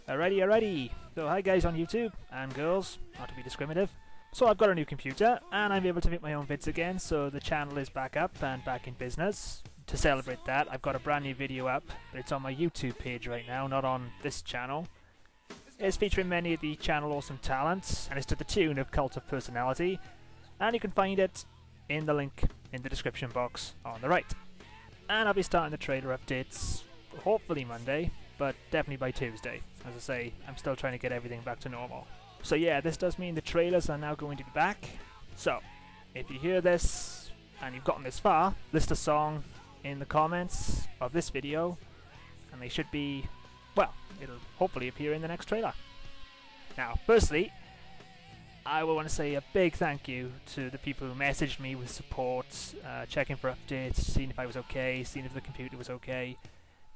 Alrighty. So hi guys on YouTube, and girls, not to be discriminative. So I've got a new computer, and I'm able to make my own vids again, so the channel is back up and back in business. To celebrate that, I've got a brand new video up, but it's on my YouTube page right now, not on this channel. It's featuring many of the channel awesome talents, and it's to the tune of Cult of Personality, and you can find it in the link in the description box on the right. And I'll be starting the trailer updates, hopefully Monday, but definitely by Tuesday. As I say, I'm still trying to get everything back to normal. So yeah, this does mean the trailers are now going to be back. So, if you hear this, and you've gotten this far, list a song in the comments of this video, and they should be, well, it'll hopefully appear in the next trailer. Now, firstly, I will want to say a big thank you to the people who messaged me with support, checking for updates, seeing if I was okay, seeing if the computer was okay.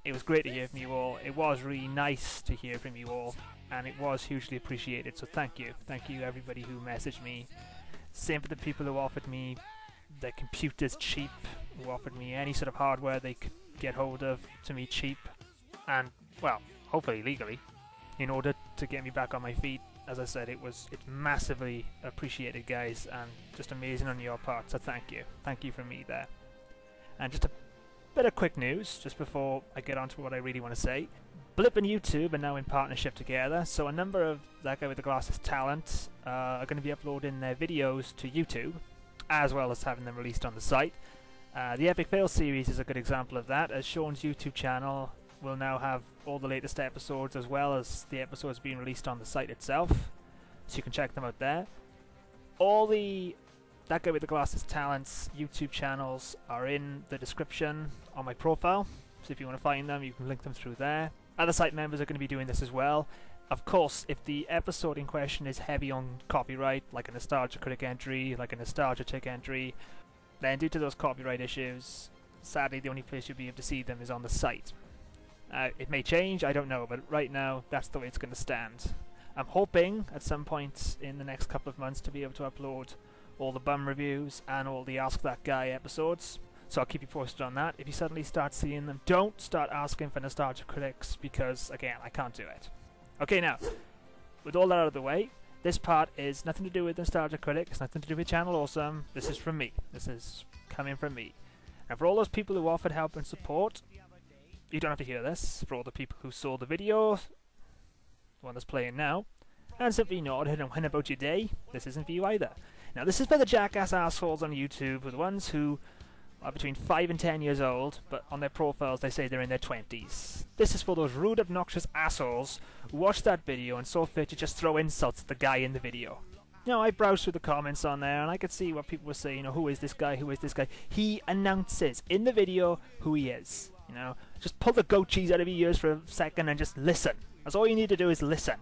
It was great to hear from you all. It was really nice to hear from you all, and it was hugely appreciated, so thank you. Thank you everybody who messaged me. Same for the people who offered me their computers cheap, who offered me any sort of hardware they could get hold of to me cheap, and, well, hopefully legally, in order to get me back on my feet. As I said, it's massively appreciated, guys, and just amazing on your part, so thank you. Thank you from me there. And just a bit of quick news, just before I get on to what I really want to say. Blip and YouTube are now in partnership together, so a number of That Guy With The Glasses talent are going to be uploading their videos to YouTube, as well as having them released on the site. The Epic Fail series is a good example of that, as Sean's YouTube channel will now have all the latest episodes, as well as the episodes being released on the site itself, so you can check them out there. All the That Guy With The Glasses talents YouTube channels are in the description on my profile, so if you want to find them, you can link them through there. Other site members are going to be doing this as well. Of course, if the episode in question is heavy on copyright, like a Nostalgia Critic entry, like a Nostalgia Tick entry, then due to those copyright issues, sadly the only place you'll be able to see them is on the site. It may change, I don't know, but right now that's the way it's going to stand. I'm hoping at some point in the next couple of months to be able to upload all the bum reviews and all the Ask That Guy episodes, so I'll keep you posted on that. If you suddenly start seeing them, don't start asking for Nostalgia Critics, because again, I can't do it. Okay, now, with all that out of the way, this part is nothing to do with Nostalgia Critics, nothing to do with Channel Awesome. This is from me. This is coming from me. And for all those people who offered help and support, you don't have to hear this. For all the people who saw the video, the one that's playing now, and simply nodded and went about your day, this isn't for you either. Now, this is for the jackass assholes on YouTube, for the ones who are between 5 and 10 years old, but on their profiles they say they're in their 20s. This is for those rude, obnoxious assholes who watched that video and saw fit to just throw insults at the guy in the video. You know, I browsed through the comments on there, and I could see what people were saying, you know, who is this guy, who is this guy? He announces in the video who he is, you know. Just pull the goat cheese out of your ears for a second and just listen. That's all you need to do, is listen.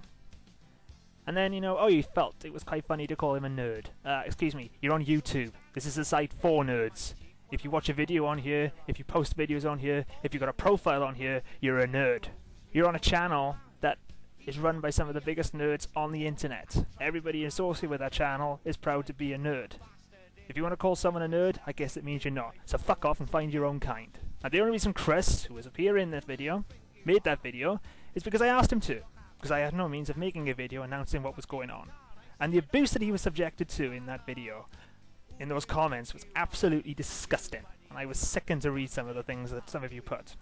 And then, you know, oh, you felt it was quite funny to call him a nerd. Excuse me, you're on YouTube. This is a site for nerds. If you watch a video on here, if you post videos on here, if you've got a profile on here, you're a nerd. You're on a channel that is run by some of the biggest nerds on the internet. Everybody associated with that channel is proud to be a nerd. If you want to call someone a nerd, I guess it means you're not. So fuck off and find your own kind. And the only reason Chris, who was up here in this video, made that video, is because I asked him to. Because I had no means of making a video announcing what was going on. And the abuse that he was subjected to in that video, in those comments, was absolutely disgusting. And I was sickened to read some of the things that some of you put.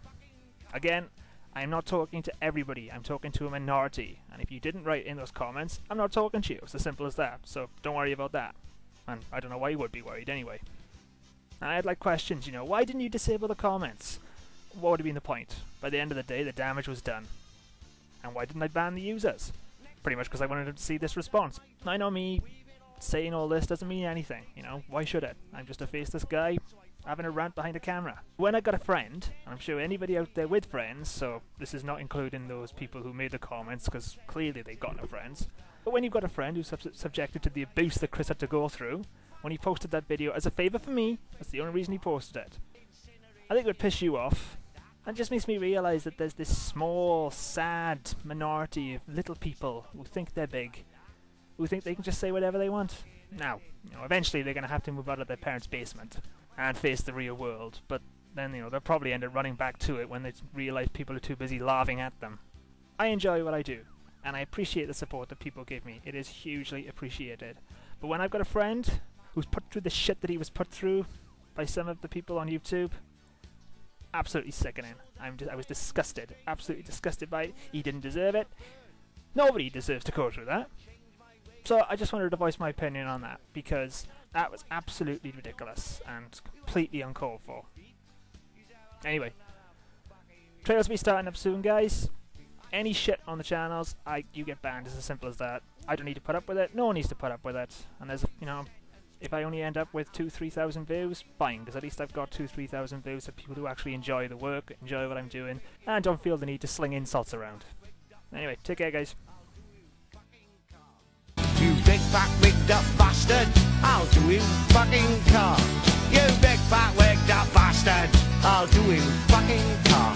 Again, I'm not talking to everybody, I'm talking to a minority. And if you didn't write in those comments, I'm not talking to you. It's as simple as that. So don't worry about that. And I don't know why you would be worried anyway. And I had like questions, you know, why didn't you disable the comments? What would have been the point? By the end of the day, the damage was done. And why didn't I ban the users? Pretty much because I wanted to see this response. I know me saying all this doesn't mean anything, you know, why should it? I'm just a faceless guy having a rant behind a camera. When I got a friend, and I'm sure anybody out there with friends, so this is not including those people who made the comments, because clearly they've got no friends, but when you've got a friend who's subjected to the abuse that Chris had to go through, when he posted that video as a favour for me, that's the only reason he posted it, I think it would piss you off. And it just makes me realise that there's this small, sad minority of little people who think they're big, who think they can just say whatever they want. Now, you know, eventually they're going to have to move out of their parents' basement and face the real world, but then, you know, they'll probably end up running back to it when they realise people are too busy laughing at them. I enjoy what I do. and I appreciate the support that people give me. It is hugely appreciated. But when I've got a friend who's put through the shit that he was put through by some of the people on YouTube, absolutely sickening. I was disgusted, absolutely disgusted by it. He didn't deserve it. Nobody deserves to go through that. So I just wanted to voice my opinion on that, because that was absolutely ridiculous and completely uncalled for. Anyway, trailers will be starting up soon, guys. Any shit on the channels, you get banned. It's as simple as that. I don't need to put up with it. No one needs to put up with it. And there's, you know, if I only end up with 2,000-3,000 views, fine, because at least I've got 2,000-3,000 views of people who actually enjoy the work, enjoy what I'm doing, and don't feel the need to sling insults around. Anyway, take care, guys. You big fat wigged up bastard, I'll do him fucking car. You big fat wigged up bastard, I'll do him fucking car.